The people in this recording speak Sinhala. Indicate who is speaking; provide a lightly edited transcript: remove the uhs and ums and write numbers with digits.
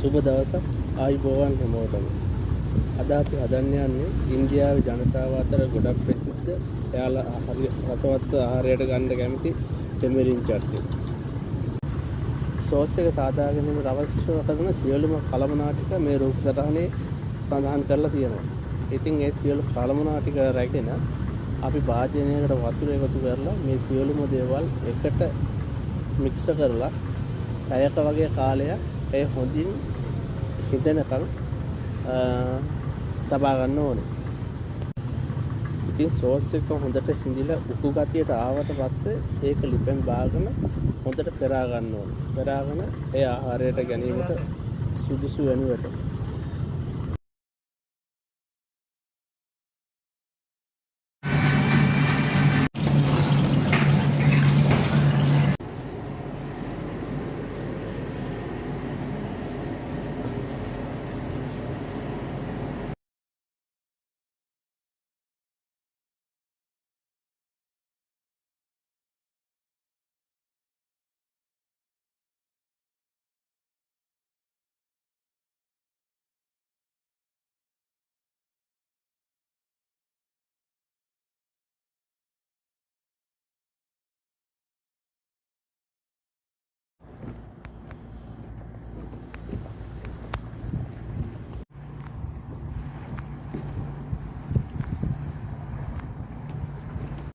Speaker 1: සුබ දවසක් ආයුබෝවන් හැමෝටම. අද අපි හදන්න යන්නේ ඉන්දියාවේ ජනතාව අතර ගොඩක් ප්‍රසිද්ධ එයාලා හරි රසවත් ආහාරයට ගන්න කැමති ටෙමරින් චට්නි. සෝස් එක සාදා ගැනීමට අවශ්‍ය කරන සියලුම කලමනා ටික මේ රූප සටහනේ සඳහන් කරලා තියෙනවා. ඉතින් ඒ සියලු කලමනා ටික රැගෙන අපි භාජනයකට වතුර එකතු කරලා මේ සියලුම දේවල් එකට මික්ස් කරලා පැයක වගේ කාලයක් ඒ හොඳින් හිතෙනකන් තබා ගන්න ඕනේ. ඉතින් සෝස් එක හොඳට හිඳිලා උකු ගතියට ආවට පස්සේ ඒක ලිපෙන් බාගෙන හොඳට පෙරා ගන්න ඕනේ. පෙරාගෙන ඒ ආහාරයට ගැනීමට සුදුසු වෙනුවට